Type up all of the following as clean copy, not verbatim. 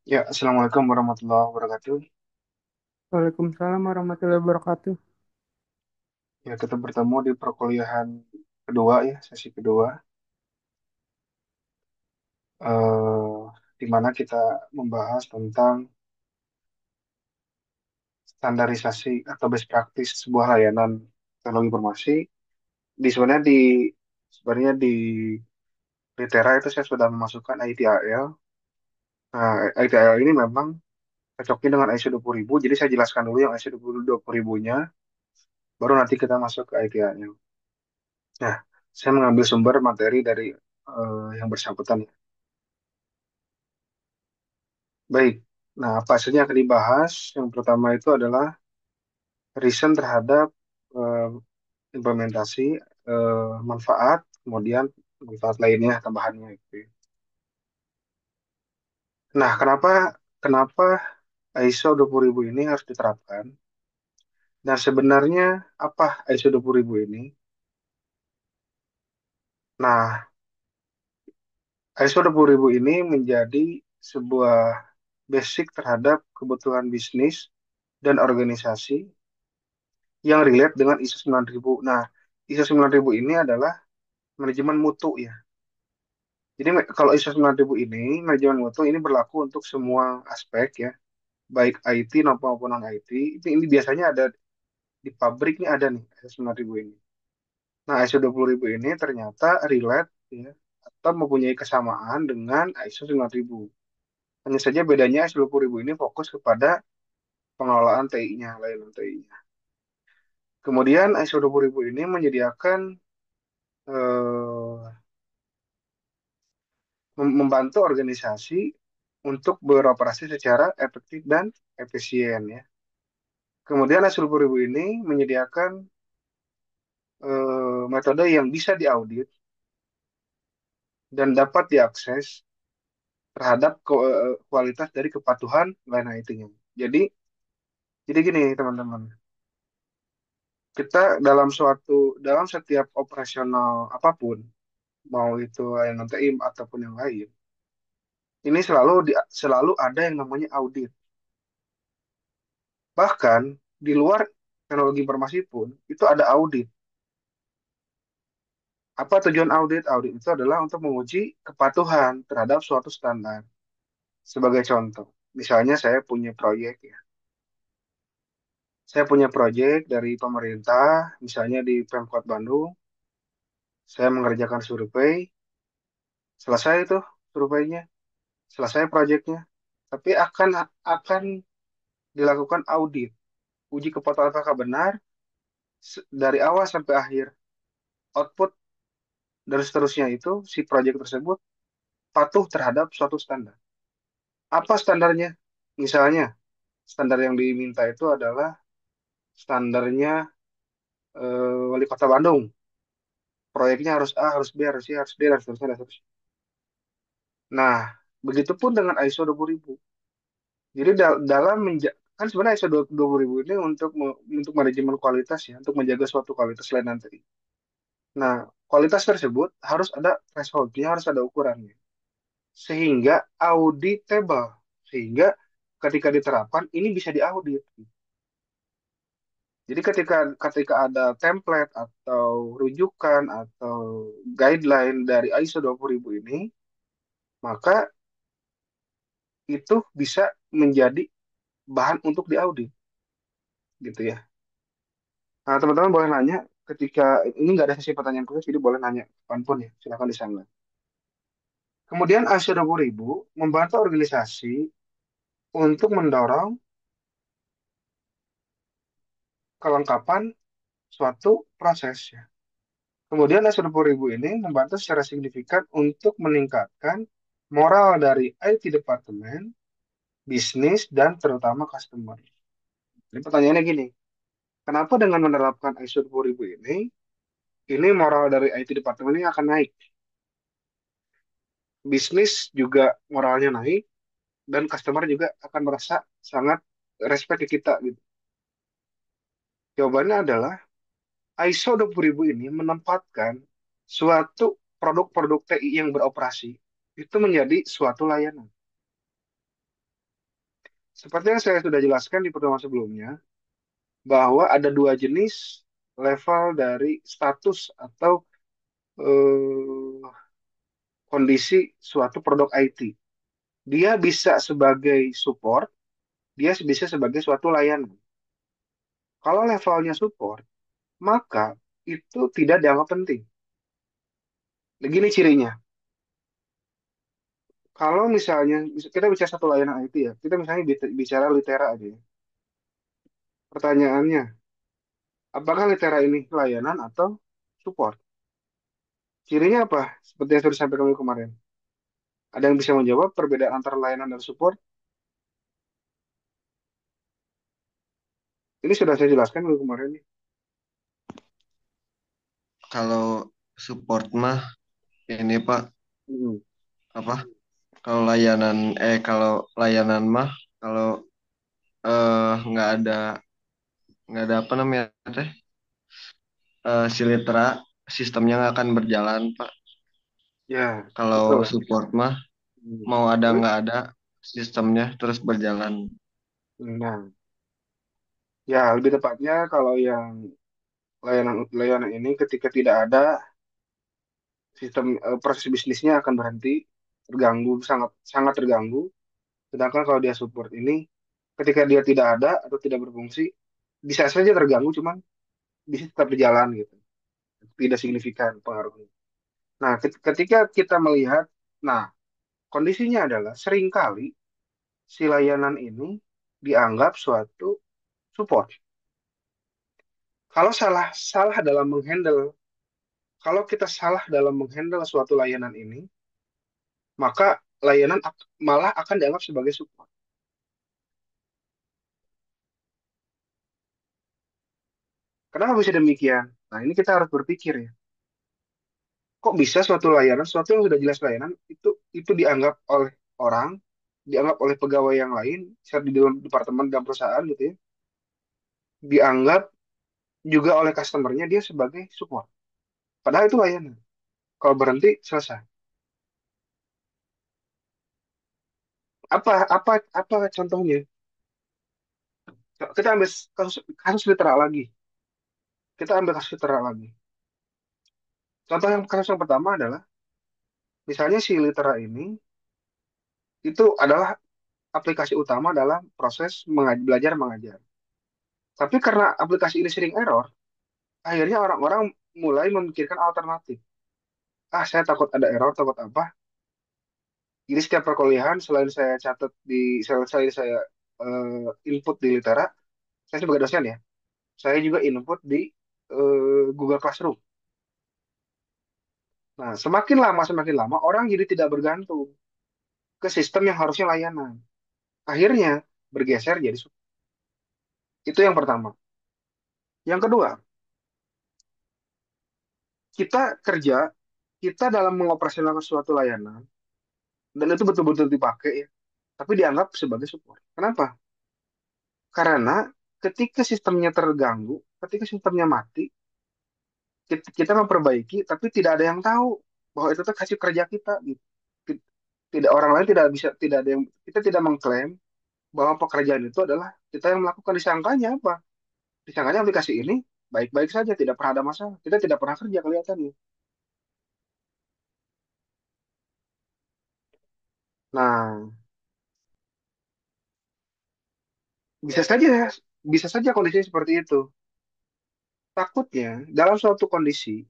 Ya, Assalamualaikum warahmatullahi wabarakatuh. Waalaikumsalam warahmatullahi wabarakatuh. Ya, kita bertemu di perkuliahan kedua ya, sesi kedua, eh, di mana kita membahas tentang standarisasi atau best practice sebuah layanan teknologi informasi. Sebenarnya di Litera itu saya sudah memasukkan ITIL. Nah, ITIL ini memang cocoknya dengan ISO 20000. Jadi saya jelaskan dulu yang ISO 20000-nya, baru nanti kita masuk ke ITIL. Nah, saya mengambil sumber materi dari yang bersangkutan. Baik. Nah, apa saja yang akan dibahas? Yang pertama itu adalah reason terhadap eh, implementasi manfaat, kemudian manfaat lainnya tambahannya gitu ya. Nah, kenapa kenapa ISO 20000 ini harus diterapkan? Dan sebenarnya apa ISO 20000 ini? Nah, ISO 20000 ini menjadi sebuah basic terhadap kebutuhan bisnis dan organisasi yang relate dengan ISO 9000. Nah, ISO 9000 ini adalah manajemen mutu ya. Jadi kalau ISO 9000 ini, manajemen mutu ini berlaku untuk semua aspek ya, baik IT maupun non IT. Ini biasanya ada di pabrik nih ada nih ISO 9000 ini. Nah, ISO 20000 ini ternyata relate ya, atau mempunyai kesamaan dengan ISO 9000. Hanya saja bedanya ISO 20000 ini fokus kepada pengelolaan TI-nya, layanan TI-nya. Kemudian ISO 20000 ini menyediakan eh, membantu organisasi untuk beroperasi secara efektif dan efisien ya. Kemudian hasil 2000 ini menyediakan metode yang bisa diaudit dan dapat diakses terhadap kualitas dari kepatuhan layanan IT-nya. Jadi, jadi gini teman-teman, kita dalam setiap operasional apapun, mau itu layanan TIM ataupun yang lain, ini selalu ada yang namanya audit. Bahkan di luar teknologi informasi pun itu ada audit. Apa tujuan audit? Audit itu adalah untuk menguji kepatuhan terhadap suatu standar. Sebagai contoh, misalnya saya punya proyek dari pemerintah, misalnya di Pemkot Bandung, saya mengerjakan survei, selesai itu surveinya, selesai proyeknya, tapi akan dilakukan audit, uji kepatuhan apakah benar dari awal sampai akhir, output dan seterusnya itu si proyek tersebut patuh terhadap suatu standar. Apa standarnya? Misalnya, standar yang diminta itu adalah standarnya wali kota Bandung. Proyeknya harus A, harus B, harus C, harus D, dan seterusnya, dan seterusnya. Nah, begitupun dengan ISO 20000. Jadi kan sebenarnya ISO 20000 ini untuk manajemen kualitas ya, untuk menjaga suatu kualitas layanan tadi. Nah, kualitas tersebut harus ada thresholdnya, harus ada ukurannya. Sehingga auditable. Sehingga ketika diterapkan, ini bisa diaudit. Jadi ketika ada template atau rujukan atau guideline dari ISO 20000 ini, maka itu bisa menjadi bahan untuk diaudit, gitu ya. Nah, teman-teman boleh nanya ketika ini nggak ada sesi pertanyaan khusus, jadi boleh nanya kapanpun ya, silakan di sana. Kemudian ISO 20000 membantu organisasi untuk mendorong kelengkapan suatu proses ya. Kemudian ISO 20000 ini membantu secara signifikan untuk meningkatkan moral dari IT departemen, bisnis, dan terutama customer. Jadi pertanyaannya gini, kenapa dengan menerapkan ISO 20000 ini moral dari IT departemen ini akan naik? Bisnis juga moralnya naik, dan customer juga akan merasa sangat respect ke kita gitu. Jawabannya adalah ISO 20000 ini menempatkan suatu produk-produk TI yang beroperasi itu menjadi suatu layanan. Seperti yang saya sudah jelaskan di pertemuan sebelumnya, bahwa ada dua jenis level dari status atau eh, kondisi suatu produk IT. Dia bisa sebagai support, dia bisa sebagai suatu layanan. Kalau levelnya support, maka itu tidak dianggap penting. Begini cirinya. Kalau misalnya kita bicara satu layanan IT ya, kita misalnya bicara Litera aja ya. Pertanyaannya, apakah Litera ini layanan atau support? Cirinya apa? Seperti yang sudah disampaikan kemarin. Ada yang bisa menjawab perbedaan antara layanan dan support? Ini sudah saya jelaskan minggu kemarin nih. Kalau support mah ini Pak Hmm. apa? Kalau layanan mah kalau nggak ada apa namanya teh si Litra sistemnya nggak akan berjalan Pak. Ya, Kalau betul. support mah Hmm. mau ada Terus? nggak ada sistemnya terus berjalan. Nah, ya lebih tepatnya kalau yang layanan layanan ini ketika tidak ada sistem proses bisnisnya akan berhenti, terganggu, sangat sangat terganggu. Sedangkan kalau dia support ini, ketika dia tidak ada atau tidak berfungsi, bisa saja terganggu, cuman bisa tetap berjalan gitu, tidak signifikan pengaruhnya. Nah, ketika kita melihat, nah kondisinya adalah seringkali si layanan ini dianggap suatu support. Kalau salah salah dalam menghandle, kalau kita salah dalam menghandle suatu layanan ini, maka layanan malah akan dianggap sebagai support. Kenapa bisa demikian? Nah, ini kita harus berpikir ya. Kok bisa suatu layanan, suatu yang sudah jelas layanan, itu dianggap oleh orang, dianggap oleh pegawai yang lain, misalnya di dalam departemen dan perusahaan gitu ya, dianggap juga oleh customernya dia sebagai support. Padahal itu layanan. Kalau berhenti, selesai. Apa contohnya? Kita ambil kasus literal lagi. Kita ambil kasus literal lagi. Contoh yang kasus yang pertama adalah, misalnya si litera ini itu adalah aplikasi utama dalam proses belajar mengajar. Tapi karena aplikasi ini sering error, akhirnya orang-orang mulai memikirkan alternatif. Ah, saya takut ada error, takut apa. Jadi setiap perkuliahan, selain saya catat selain saya input di litera, saya sebagai dosen ya, saya juga input di Google Classroom. Nah, semakin lama orang jadi tidak bergantung ke sistem yang harusnya layanan. Akhirnya bergeser jadi itu yang pertama. Yang kedua, kita kerja, kita dalam mengoperasionalkan suatu layanan, dan itu betul-betul dipakai ya, tapi dianggap sebagai support. Kenapa? Karena ketika sistemnya terganggu, ketika sistemnya mati, kita memperbaiki, tapi tidak ada yang tahu bahwa itu tuh hasil kerja kita gitu. Tidak orang lain tidak bisa, tidak ada yang kita tidak mengklaim bahwa pekerjaan itu adalah kita yang melakukan. Disangkanya apa? Disangkanya aplikasi ini baik-baik saja, tidak pernah ada masalah. Kita tidak pernah kerja kelihatannya. Nah, bisa saja, bisa saja kondisinya seperti itu. Takutnya dalam suatu kondisi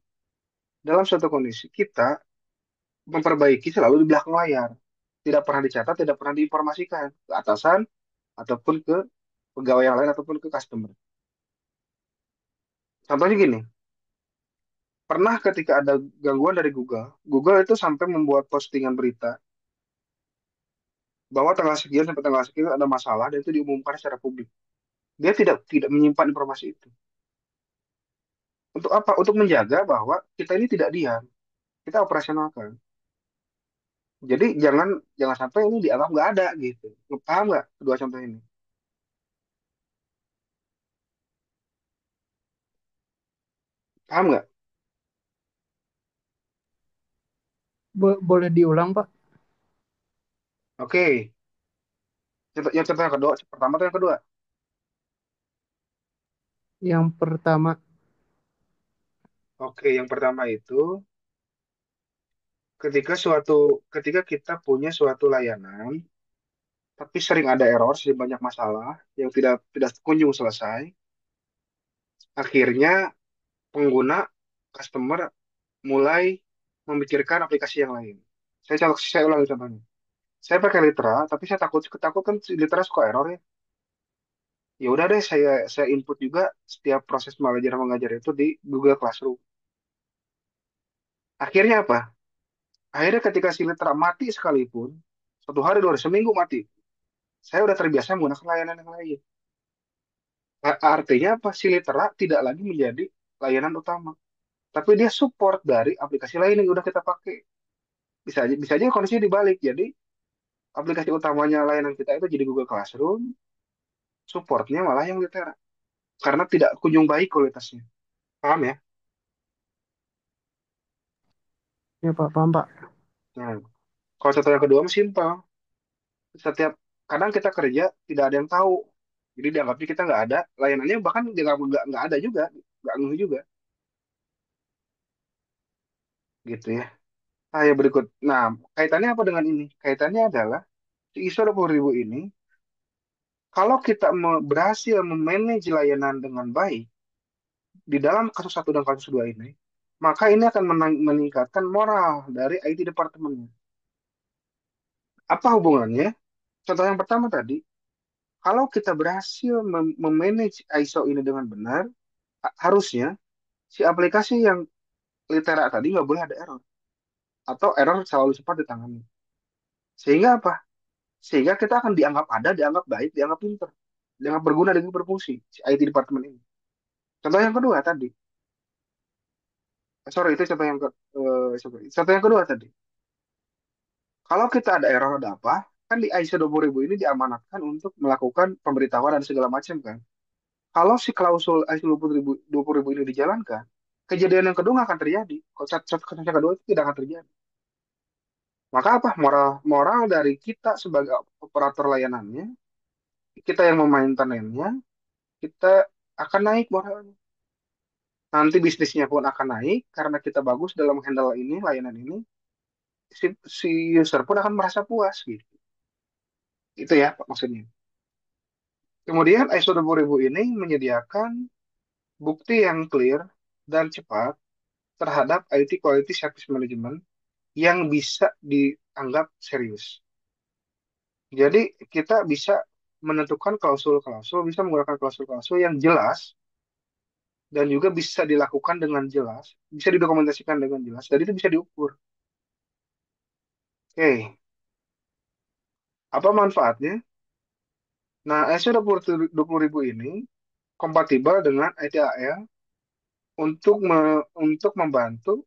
kita memperbaiki selalu di belakang layar. Tidak pernah dicatat, tidak pernah diinformasikan ke atasan ataupun ke pegawai yang lain ataupun ke customer. Contohnya gini, pernah ketika ada gangguan dari Google itu sampai membuat postingan berita bahwa tanggal sekian sampai tanggal sekian ada masalah dan itu diumumkan secara publik. Dia tidak menyimpan informasi itu. Untuk apa? Untuk menjaga bahwa kita ini tidak diam, kita operasionalkan. Jadi jangan jangan sampai ini dianggap nggak ada gitu. Paham nggak kedua contoh ini? Paham nggak? Boleh diulang, Pak? Oke. Contoh yang kedua, pertama atau yang kedua? Yang pertama, Oke, yang pertama itu ketika ketika kita punya suatu layanan, tapi sering ada error, sering banyak masalah yang tidak tidak kunjung selesai, akhirnya pengguna customer mulai memikirkan aplikasi yang lain. Saya ulangi contohnya. Saya pakai Litra, tapi saya takut kan si Litra suka error ya. Ya udah deh, saya input juga setiap proses belajar mengajar itu di Google Classroom. Akhirnya apa? Akhirnya ketika si Litra mati sekalipun, satu hari, dua hari, seminggu mati, saya udah terbiasa menggunakan layanan yang lain. Artinya apa? Si Litera tidak lagi menjadi layanan utama, tapi dia support dari aplikasi lain yang udah kita pakai. Bisa aja kondisinya dibalik. Jadi aplikasi utamanya layanan kita itu jadi Google Classroom, supportnya malah yang Litera. Karena tidak kunjung baik kualitasnya. Paham ya? ya Pak, paham Pak. Nah, kalau contoh yang kedua, simpel. Setiap kadang kita kerja tidak ada yang tahu. Jadi dianggapnya kita nggak ada, layanannya bahkan dianggap nggak ada juga, nggak ngeh juga, gitu ya. Nah, ya berikut. Nah, kaitannya apa dengan ini? Kaitannya adalah si ISO 20.000 ini, kalau kita berhasil memanage layanan dengan baik di dalam kasus satu dan kasus dua ini, maka ini akan meningkatkan moral dari IT departemennya. Apa hubungannya? Contoh yang pertama tadi, kalau kita berhasil memanage ISO ini dengan benar, harusnya si aplikasi yang litera tadi nggak boleh ada error, atau error selalu cepat ditangani. Sehingga apa? Sehingga kita akan dianggap ada, dianggap baik, dianggap pinter, dianggap berguna dan berfungsi si IT departemen ini. Contoh yang kedua tadi, sorry itu contoh yang sorry. Contoh yang kedua tadi, kalau kita ada error ada apa, kan di ISO 20.000 ini diamanatkan untuk melakukan pemberitahuan dan segala macam kan. Kalau si klausul ISO 20.000 ini dijalankan, kejadian yang kedua nggak akan terjadi. Kalau kasus yang kedua itu tidak akan terjadi. Maka apa? Moral dari kita sebagai operator layanannya, kita yang memaintenannya, kita akan naik moralnya. Nanti bisnisnya pun akan naik karena kita bagus dalam handle ini, layanan ini. Si user pun akan merasa puas gitu. Itu ya Pak, maksudnya. Kemudian ISO 20.000 ini menyediakan bukti yang clear dan cepat terhadap IT Quality Service Management yang bisa dianggap serius. Jadi kita bisa menentukan klausul-klausul, bisa menggunakan klausul-klausul yang jelas dan juga bisa dilakukan dengan jelas, bisa didokumentasikan dengan jelas, dan itu bisa diukur. Oke, apa manfaatnya? Nah, ISO 20.000 ini kompatibel dengan ITAL untuk membantu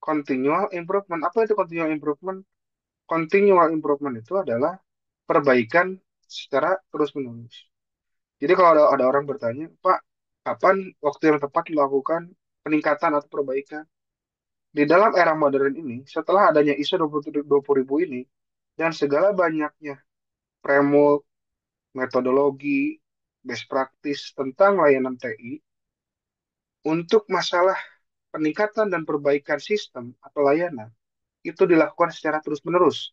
continual improvement. Apa itu continual improvement? Continual improvement itu adalah perbaikan secara terus-menerus. Jadi kalau ada orang bertanya, Pak, kapan waktu yang tepat melakukan peningkatan atau perbaikan? Di dalam era modern ini, setelah adanya ISO 20.000 ini, dan segala banyaknya framework, metodologi, best practice tentang layanan TI, untuk masalah peningkatan dan perbaikan sistem atau layanan, itu dilakukan secara terus-menerus,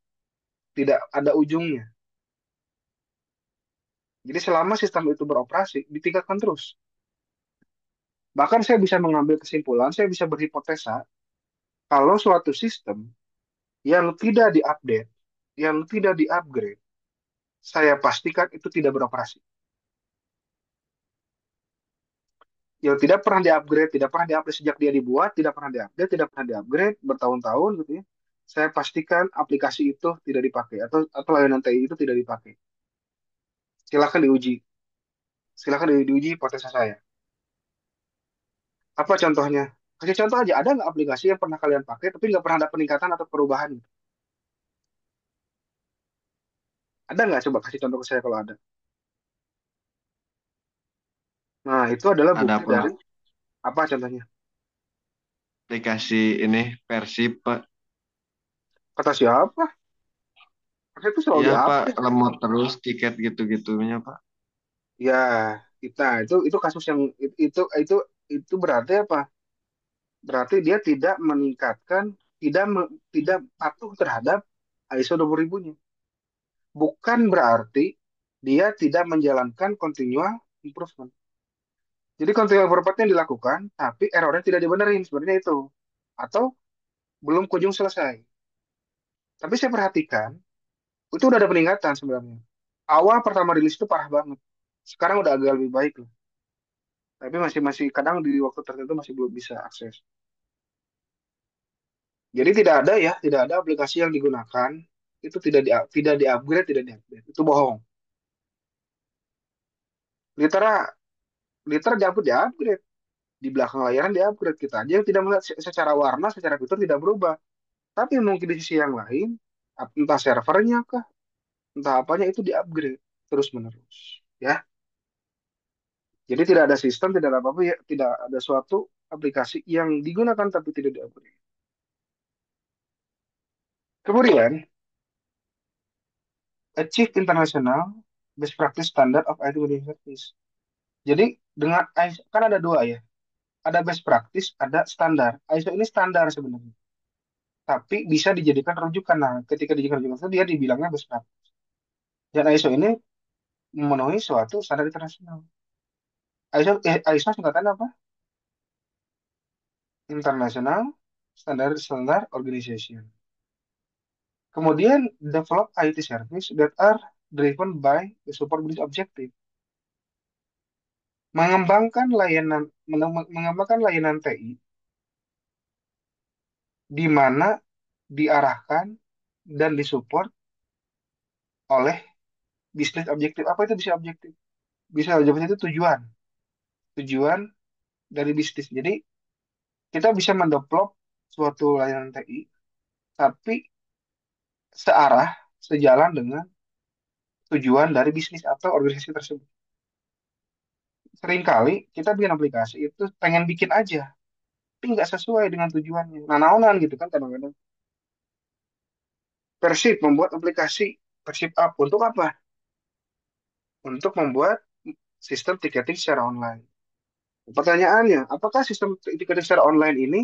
tidak ada ujungnya. Jadi selama sistem itu beroperasi, ditingkatkan terus. Bahkan saya bisa mengambil kesimpulan, saya bisa berhipotesa, kalau suatu sistem yang tidak diupdate, yang tidak diupgrade, saya pastikan itu tidak beroperasi. Yang tidak pernah diupgrade, tidak pernah diupdate sejak dia dibuat, tidak pernah diupdate, tidak pernah diupgrade bertahun-tahun gitu ya. Saya pastikan aplikasi itu tidak dipakai atau layanan TI itu tidak dipakai. Silakan diuji, silakan diuji hipotesa saya. Apa contohnya? Kasih contoh aja, ada nggak aplikasi yang pernah kalian pakai tapi nggak pernah ada peningkatan atau perubahan? Ada nggak? Coba kasih contoh ke saya kalau ada. Nah, itu adalah Ada bukti Pak dari apa contohnya? aplikasi ini Persib Pak. Kata siapa? Saya itu selalu Iya Pak, diupdate. lemot terus tiket gitu-gitunya Pak. Ya, kita itu kasus yang itu berarti apa? Berarti dia tidak meningkatkan, tidak patuh terhadap ISO 20.000-nya. Bukan berarti dia tidak menjalankan continual improvement. Jadi continual improvement yang dilakukan, tapi errornya tidak dibenerin sebenarnya itu. Atau belum kunjung selesai. Tapi saya perhatikan, itu udah ada peningkatan sebenarnya. Awal pertama rilis itu parah banget. Sekarang udah agak lebih baik lah. Tapi masih masih kadang di waktu tertentu masih belum bisa akses. Jadi tidak ada aplikasi yang digunakan itu tidak di-upgrade, tidak di-update. Itu bohong. Litera liter di-upgrade. Di belakang layaran di-upgrade, kita aja yang tidak melihat secara warna, secara fitur tidak berubah. Tapi mungkin di sisi yang lain, entah servernya kah, entah apanya itu di-upgrade terus menerus. Ya, jadi tidak ada sistem, tidak ada apa-apa ya, tidak ada suatu aplikasi yang digunakan tapi tidak di-upgrade. Kemudian, achieve international best practice standard of IT within service. Jadi dengan ISO kan ada dua ya, ada best practice, ada standar. ISO ini standar sebenarnya, tapi bisa dijadikan rujukan. Nah, ketika dijadikan rujukan itu dia dibilangnya best practice. Dan ISO ini memenuhi suatu standar internasional. ISO singkatan apa? International Standard Organization. Kemudian develop IT service that are driven by the support business objective. Mengembangkan layanan TI di mana diarahkan dan disupport oleh bisnis objektif. Apa itu bisnis objektif? Bisnis objektif itu tujuan, tujuan dari bisnis. Jadi kita bisa mendevelop suatu layanan TI, tapi searah, sejalan dengan tujuan dari bisnis atau organisasi tersebut. Seringkali kita bikin aplikasi itu pengen bikin aja, tapi nggak sesuai dengan tujuannya. Nah, naonan gitu kan kadang-kadang. Persib membuat aplikasi Persib App untuk apa? Untuk membuat sistem tiketing secara online. Pertanyaannya, apakah sistem tiketing secara online ini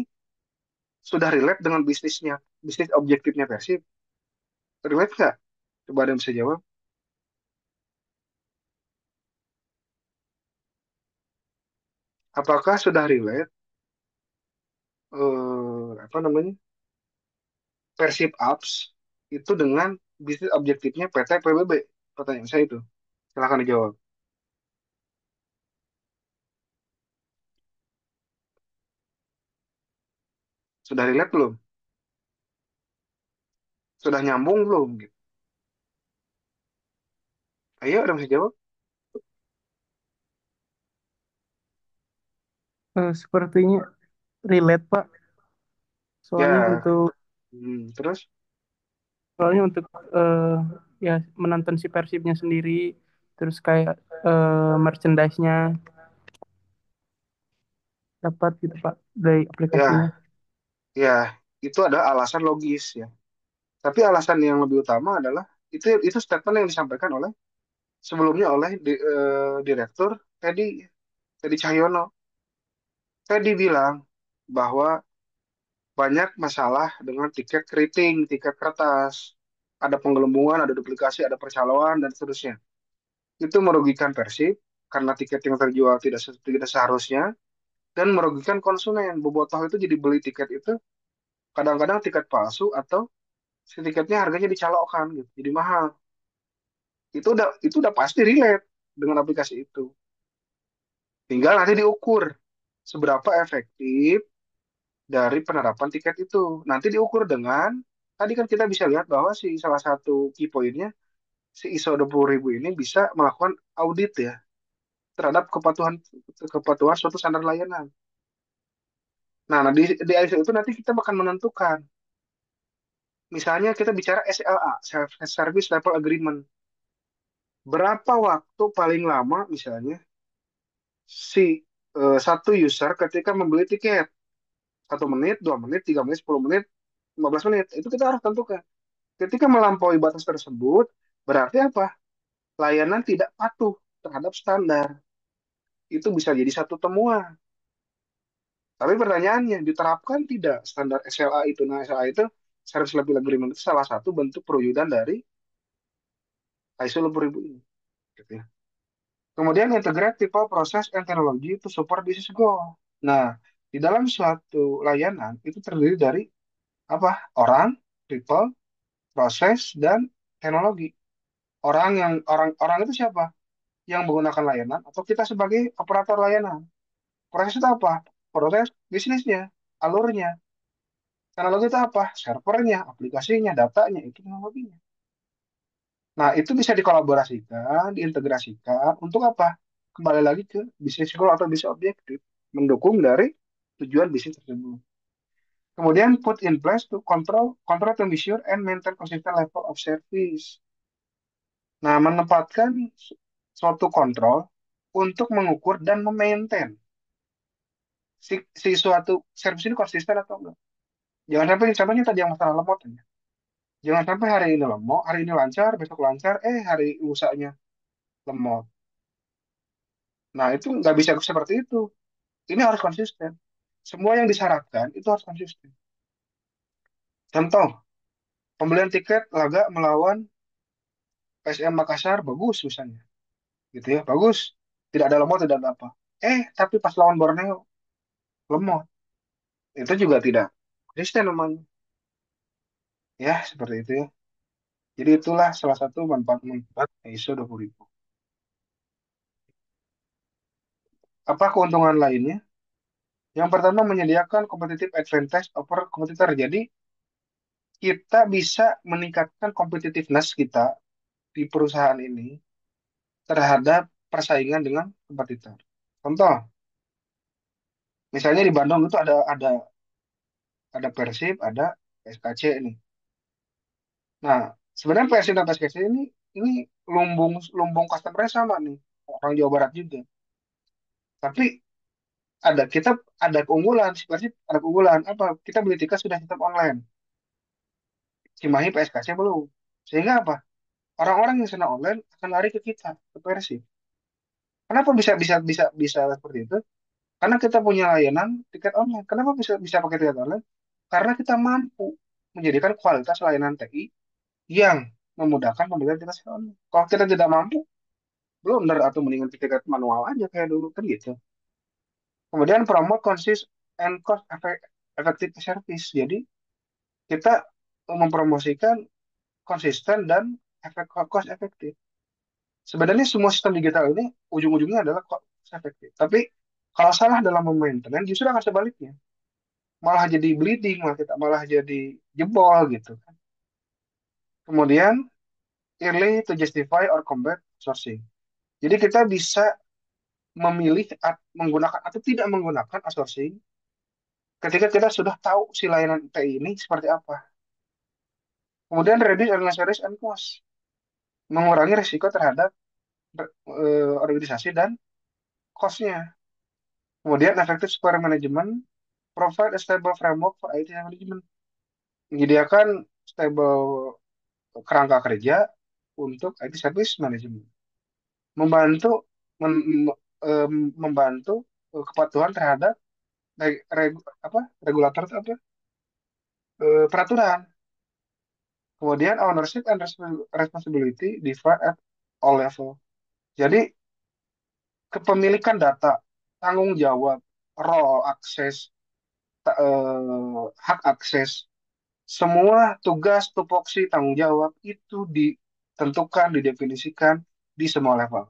sudah relate dengan bisnisnya, bisnis objektifnya Persib? Relate nggak? Coba ada yang bisa jawab. Apakah sudah relate apa namanya Persib Apps itu dengan bisnis objektifnya PT PBB? Pertanyaan saya itu. Silahkan dijawab. Sudah relate belum? Sudah nyambung belum? Gitu. Ayo, ada yang bisa jawab? Sepertinya relate Pak. Soalnya Ya, untuk terus soalnya untuk eh, ya menonton si Persibnya sendiri, terus kayak merchandise-nya dapat gitu Pak dari aplikasinya. ya, ya itu adalah alasan logis ya. Tapi alasan yang lebih utama adalah itu statement yang disampaikan oleh sebelumnya oleh Direktur Teddy Teddy Cahyono. Teddy bilang bahwa banyak masalah dengan tiket keriting, tiket kertas, ada penggelembungan, ada duplikasi, ada percaloan dan seterusnya. Itu merugikan Persib karena tiket yang terjual tidak seharusnya dan merugikan konsumen. Bobotoh itu jadi beli tiket itu kadang-kadang tiket palsu atau si tiketnya harganya dicalokkan gitu, jadi mahal. Itu udah pasti relate dengan aplikasi itu. Tinggal nanti diukur seberapa efektif dari penerapan tiket itu. Nanti diukur dengan tadi kan kita bisa lihat bahwa si salah satu key pointnya si ISO 20.000 ini bisa melakukan audit ya terhadap kepatuhan suatu standar layanan. Nah, di ISO itu nanti kita akan menentukan. Misalnya kita bicara SLA, Service Level Agreement. Berapa waktu paling lama misalnya si satu user ketika membeli tiket? 1 menit, 2 menit, 3 menit, 10 menit, 15 menit. Itu kita harus tentukan. Ketika melampaui batas tersebut, berarti apa? Layanan tidak patuh terhadap standar. Itu bisa jadi satu temuan. Tapi pertanyaannya, diterapkan tidak standar SLA itu? Nah, SLA itu Service Level Agreement itu salah satu bentuk perwujudan dari ISO 10000 ini. Gitu ya. Kemudian integrate people, process, and technology to support business goal. Nah, di dalam suatu layanan itu terdiri dari apa? Orang, people, proses, dan teknologi. Orang itu siapa? Yang menggunakan layanan atau kita sebagai operator layanan. Proses itu apa? Proses bisnisnya, alurnya. Teknologi itu apa? Servernya, aplikasinya, datanya, itu teknologinya. Nah, itu bisa dikolaborasikan, diintegrasikan untuk apa? Kembali lagi ke bisnis goal atau bisnis objektif, mendukung dari tujuan bisnis tersebut. Kemudian put in place to control to measure and maintain consistent level of service. Nah, menempatkan suatu kontrol untuk mengukur dan memaintain si suatu service ini konsisten atau enggak. Jangan sampai contohnya tadi yang masalah lemot ya. Jangan sampai hari ini lemot, hari ini lancar, besok lancar, hari lusanya lemot. Nah, itu nggak bisa seperti itu. Ini harus konsisten. Semua yang disyaratkan itu harus konsisten. Contoh, pembelian tiket laga melawan PSM Makassar bagus misalnya, gitu ya, bagus. Tidak ada lemot, tidak ada apa. Tapi pas lawan Borneo lemot. Itu juga tidak konsisten namanya. Ya, seperti itu ya. Jadi itulah salah satu manfaat-manfaat ISO 20000. Apa keuntungan lainnya? Yang pertama menyediakan competitive advantage over kompetitor. Jadi kita bisa meningkatkan competitiveness kita di perusahaan ini terhadap persaingan dengan kompetitor. Contoh, misalnya di Bandung itu ada Persib, ada PSKC nih. Nah, sebenarnya Persib dan PSKC ini lumbung lumbung customer sama nih, orang Jawa Barat juga. Tapi kita ada keunggulan, si Persib ada keunggulan apa? Kita beli tiket sudah sistem online. Cimahi PSKC belum. Sehingga apa? Orang-orang yang senang online akan lari ke kita, ke Persib. Kenapa bisa bisa bisa bisa seperti itu? Karena kita punya layanan tiket online. Kenapa bisa bisa pakai tiket online? Karena kita mampu menjadikan kualitas layanan TI yang memudahkan pembelian tiket secara online. Kalau kita tidak mampu, blunder atau mendingan tiket manual aja kayak dulu kan gitu. Kemudian promote consist and effective service. Jadi kita mempromosikan konsisten dan cost efektif. Sebenarnya semua sistem digital ini ujung-ujungnya adalah cost efektif. Tapi kalau salah dalam memaintenance justru akan sebaliknya. Malah jadi bleeding, malah jadi jebol gitu kan. Kemudian early to justify or combat sourcing. Jadi kita bisa memilih menggunakan atau tidak menggunakan outsourcing ketika kita sudah tahu si layanan TI ini seperti apa. Kemudian reduce unnecessary and cost, mengurangi risiko terhadap organisasi dan cost-nya. Kemudian effective support management, provide a stable framework for IT management, menyediakan stable kerangka kerja untuk IT service management, membantu membantu kepatuhan terhadap regulator itu apa peraturan. Kemudian ownership and responsibility defined at all level. Jadi kepemilikan data, tanggung jawab, role, akses, hak akses, semua tugas, tupoksi, tanggung jawab itu ditentukan, didefinisikan di semua level.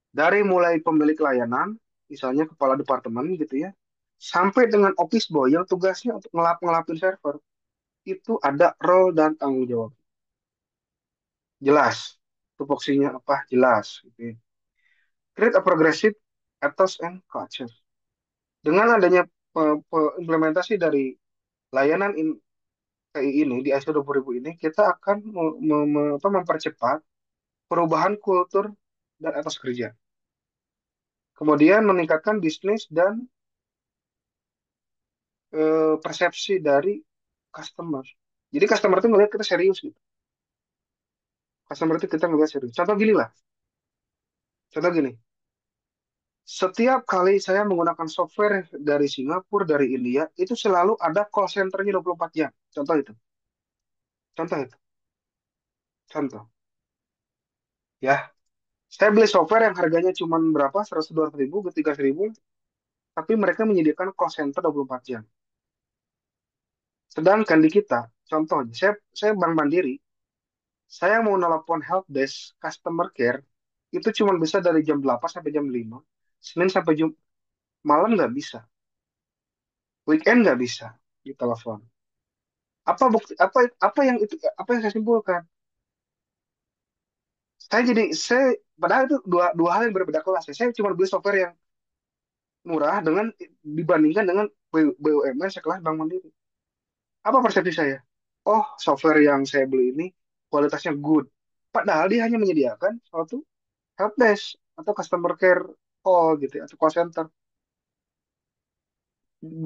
Dari mulai pemilik layanan, misalnya kepala departemen gitu ya, sampai dengan office boy yang tugasnya untuk ngelapin server, itu ada role dan tanggung jawab. Jelas. Tupoksinya apa? Jelas. Gitu ya. Create a progressive ethos and culture. Dengan adanya implementasi dari layanan TI ini di ISO 20000 ini, kita akan mempercepat perubahan kultur dan etos kerja. Kemudian meningkatkan bisnis dan persepsi dari customer. Jadi customer tuh ngeliat kita serius gitu. Customer itu kita ngeliat serius. Contoh gini lah. Contoh gini. Setiap kali saya menggunakan software dari Singapura, dari India, itu selalu ada call centernya 24 jam. Contoh itu. Contoh itu. Contoh. Ya, saya beli software yang harganya cuma berapa? 100-200 ribu, 300 ribu. Tapi mereka menyediakan call center 24 jam. Sedangkan di kita, contohnya, saya Bank Mandiri, saya mau nelpon help desk customer care, itu cuma bisa dari jam 8 sampai jam 5. Senin sampai Jumat. Malam nggak bisa. Weekend nggak bisa di telepon. Apa bukti, apa yang saya simpulkan? Saya padahal itu dua hal yang berbeda kelas ya. Saya cuma beli software yang murah dibandingkan dengan BUMN sekelas Bank Mandiri. Apa persepsi saya? Oh, software yang saya beli ini kualitasnya good. Padahal dia hanya menyediakan suatu help desk atau customer care call gitu ya, atau call center.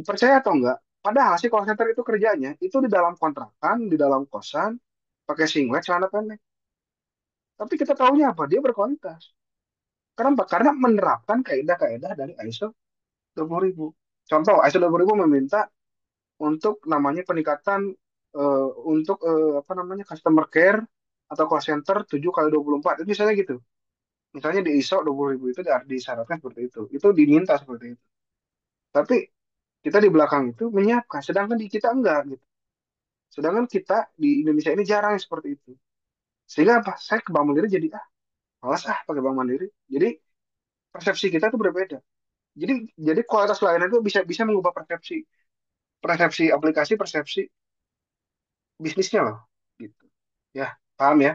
Percaya atau enggak? Padahal sih call center itu kerjanya itu di dalam kontrakan, di dalam kosan, pakai singlet, celana pendek. Tapi kita tahunya apa? Dia berkualitas. Kenapa? Karena menerapkan kaidah-kaidah dari ISO 20.000. Contoh, ISO 20.000 meminta untuk namanya peningkatan untuk apa namanya customer care atau call center 7 kali 24. Itu misalnya gitu. Misalnya di ISO 20.000 itu disyaratkan seperti itu. Itu diminta seperti itu. Tapi kita di belakang itu menyiapkan, sedangkan di kita enggak gitu. Sedangkan kita di Indonesia ini jarang yang seperti itu. Sehingga apa? Saya ke Bank Mandiri jadi malas pakai Bank Mandiri. Jadi persepsi kita itu berbeda. Jadi kualitas layanan itu bisa bisa mengubah persepsi persepsi aplikasi, persepsi bisnisnya loh. Gitu. Ya, paham ya?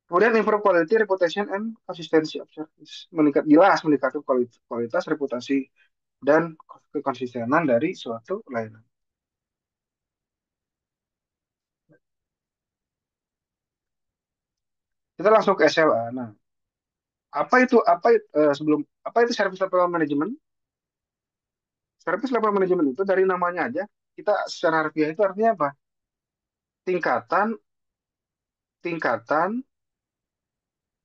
Kemudian improve quality, reputation, and consistency of service. Meningkatkan kualitas, reputasi, dan kekonsistenan dari suatu layanan. Kita langsung ke SLA. Nah, sebelum apa itu service level management? Service level management itu dari namanya aja kita secara harfiah itu artinya apa? Tingkatan tingkatan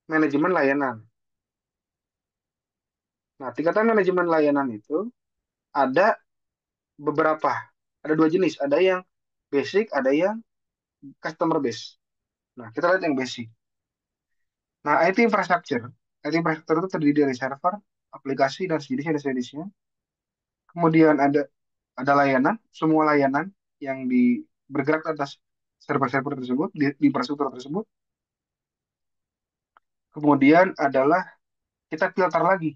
manajemen layanan. Nah, tingkatan manajemen layanan itu ada beberapa, ada dua jenis, ada yang basic, ada yang customer base. Nah, kita lihat yang basic. Nah, IT infrastructure itu terdiri dari server, aplikasi dan sejenisnya. Kemudian ada layanan, semua layanan yang bergerak atas server-server tersebut di infrastruktur tersebut. Kemudian adalah kita filter lagi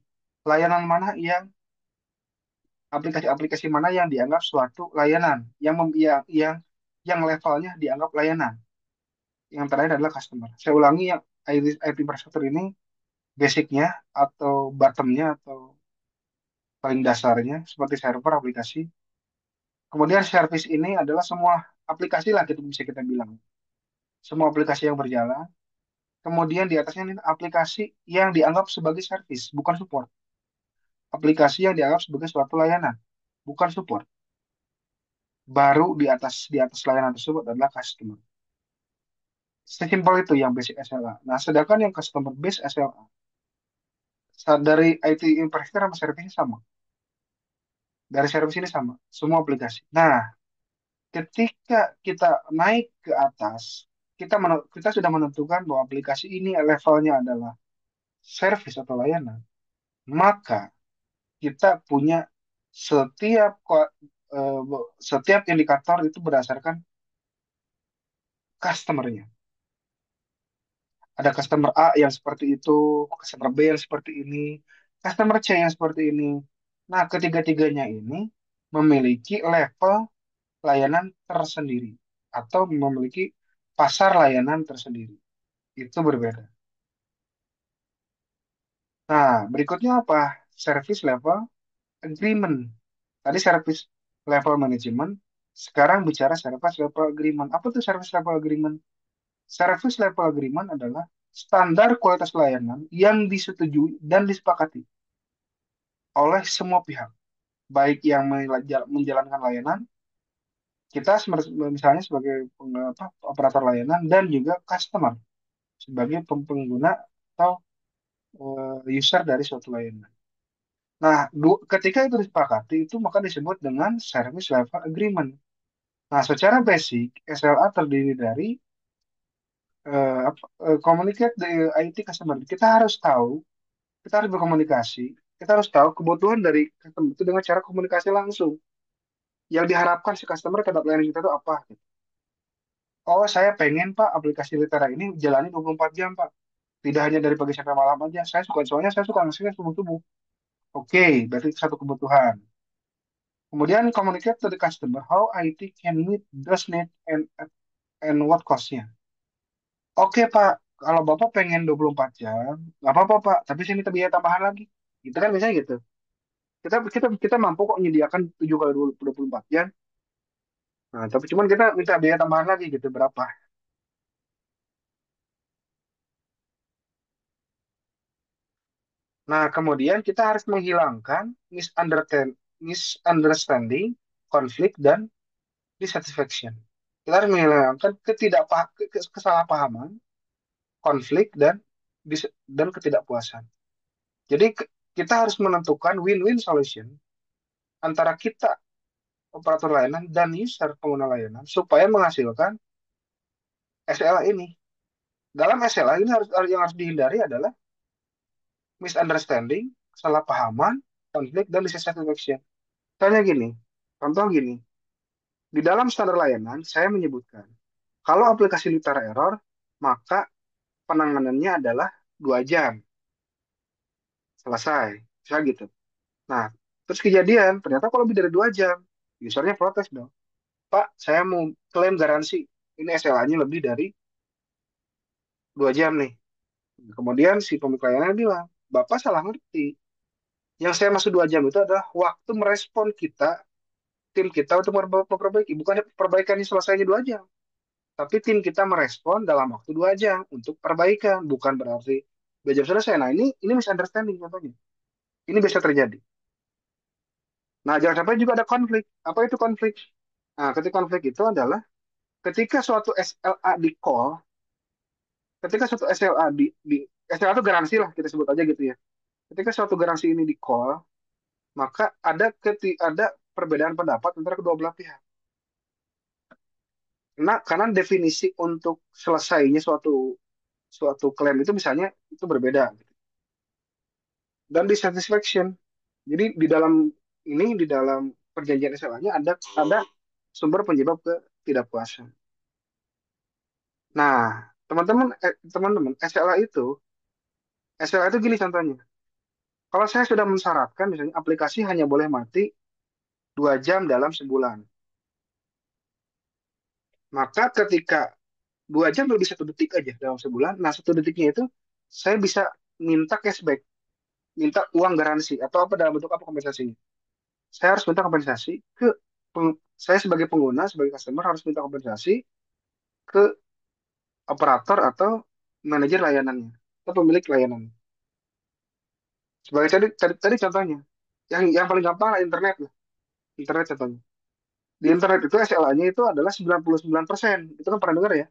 layanan mana yang aplikasi-aplikasi mana yang dianggap suatu layanan yang levelnya dianggap layanan. Yang terakhir adalah customer. Saya ulangi yang IT infrastructure ini basicnya atau bottomnya atau paling dasarnya seperti server aplikasi. Kemudian service ini adalah semua aplikasi lah kita bisa kita bilang. Semua aplikasi yang berjalan. Kemudian di atasnya ini aplikasi yang dianggap sebagai service, bukan support. Aplikasi yang dianggap sebagai suatu layanan, bukan support. Baru di atas layanan tersebut adalah customer. Sesimpel itu yang basic SLA. Nah, sedangkan yang customer base SLA dari IT infrastructure sama service sama. Dari service ini sama, semua aplikasi. Nah, ketika kita naik ke atas, kita sudah menentukan bahwa aplikasi ini levelnya adalah service atau layanan, maka kita punya setiap eh, setiap indikator itu berdasarkan customernya. Ada customer A yang seperti itu, customer B yang seperti ini, customer C yang seperti ini. Nah, ketiga-tiganya ini memiliki level layanan tersendiri atau memiliki pasar layanan tersendiri. Itu berbeda. Nah, berikutnya apa? Service level agreement. Tadi service level management, sekarang bicara service level agreement. Apa tuh service level agreement? Service level agreement adalah standar kualitas layanan yang disetujui dan disepakati oleh semua pihak, baik yang menjalankan layanan kita misalnya sebagai operator layanan dan juga customer sebagai pengguna atau user dari suatu layanan. Nah, ketika itu disepakati, itu maka disebut dengan Service Level Agreement. Nah, secara basic, SLA terdiri dari communicate the IT customer. Kita harus berkomunikasi, kita harus tahu kebutuhan dari customer itu dengan cara komunikasi langsung. Yang diharapkan si customer terhadap layanan kita itu apa? Gitu. Oh, saya pengen Pak aplikasi Litera ini jalani 24 jam Pak. Tidak hanya dari pagi sampai malam aja. Soalnya saya suka ngasihnya subuh-subuh. Oke, berarti itu satu kebutuhan. Kemudian communicate to the customer how IT can meet those need and what cost-nya. Oke Pak, kalau Bapak pengen 24 jam, nggak apa-apa Pak, tapi saya minta biaya tambahan lagi. Gitu kan biasanya gitu. Kita mampu kok menyediakan 7 kali 24 jam. Nah, tapi cuman kita minta biaya tambahan lagi gitu berapa. Nah, kemudian kita harus menghilangkan misunderstanding, konflik, dan dissatisfaction. Kita harus menghilangkan kesalahpahaman, konflik, dan ketidakpuasan. Jadi kita harus menentukan win-win solution antara kita operator layanan dan user pengguna layanan supaya menghasilkan SLA ini. Dalam SLA ini yang harus dihindari adalah misunderstanding, kesalahpahaman, konflik, dan dissatisfaction. Misalnya gini, contoh gini, di dalam standar layanan saya menyebutkan kalau aplikasi Litera error, maka penanganannya adalah 2 jam selesai, misalnya gitu. Nah, terus kejadian ternyata kalau lebih dari 2 jam, usernya protes dong. Pak, saya mau klaim garansi. Ini SLA-nya lebih dari 2 jam nih. Kemudian si pemilik layanan bilang, Bapak salah ngerti. Yang saya maksud 2 jam itu adalah waktu merespon tim kita untuk memperbaiki. Bukan perbaikannya selesainya 2 jam. Tapi tim kita merespon dalam waktu 2 jam untuk perbaikan. Bukan berarti 2 jam selesai. Nah, ini misunderstanding contohnya. Ini bisa terjadi. Nah, jangan sampai juga ada konflik. Apa itu konflik? Nah, ketika konflik itu adalah ketika suatu SLA di call, ketika suatu SLA di SLA itu garansi lah kita sebut aja gitu ya. Ketika suatu garansi ini di call, maka ada perbedaan pendapat antara kedua belah pihak. Karena definisi untuk selesainya suatu suatu klaim itu misalnya itu berbeda dan dissatisfaction. Jadi di dalam perjanjian SLA-nya ada sumber penyebab ketidakpuasan. Nah, teman-teman SLA itu gini contohnya. Kalau saya sudah mensyaratkan misalnya aplikasi hanya boleh mati 2 jam dalam sebulan. Maka ketika 2 jam lebih 1 detik aja dalam sebulan, nah 1 detiknya itu saya bisa minta cashback, minta uang garansi atau apa dalam bentuk apa kompensasinya. Saya harus minta kompensasi saya sebagai pengguna, sebagai customer harus minta kompensasi ke operator atau manajer layanannya atau pemilik layanannya. Sebagai tadi contohnya, yang paling gampang lah internet lah, internet contohnya. Di internet itu SLA-nya itu adalah 99%. Itu kan pernah dengar ya?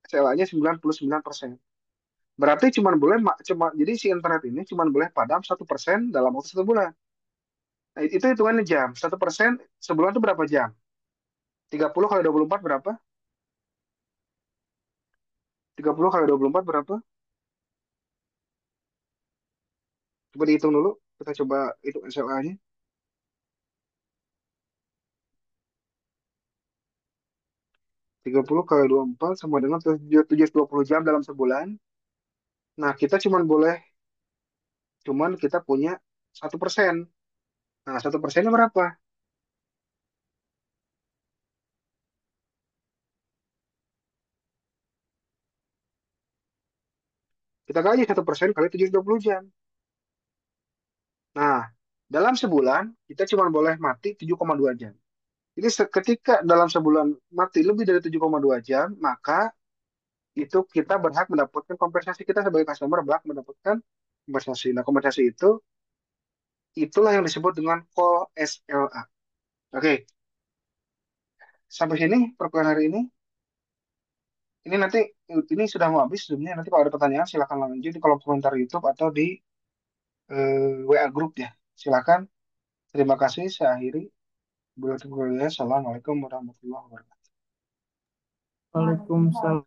SLA-nya 99%. Berarti jadi si internet ini cuma boleh padam 1% dalam waktu 1 bulan. Nah, itu hitungannya jam. 1% sebulan itu berapa jam? 30 kali 24 berapa? 30 kali 24 berapa? Coba dihitung dulu. Kita coba hitung SLA-nya. 30 kali 24 sama dengan 720 jam dalam sebulan. Nah, cuman kita punya 1%. Nah, 1%-nya berapa? Kita kali 1% kali 720 jam. Nah, dalam sebulan kita cuma boleh mati 7,2 jam. Jadi ketika dalam sebulan mati lebih dari 7,2 jam, maka itu kita berhak mendapatkan kompensasi, kita sebagai customer berhak mendapatkan kompensasi. Nah, kompensasi itulah yang disebut dengan call SLA. Oke. sampai sini perkuliahan hari ini. Ini nanti ini sudah mau habis Zoom-nya. Nanti kalau ada pertanyaan silakan lanjut di kolom komentar YouTube atau di WA grup ya. Silakan. Terima kasih. Saya akhiri. Assalamualaikum warahmatullahi wabarakatuh. Waalaikumsalam.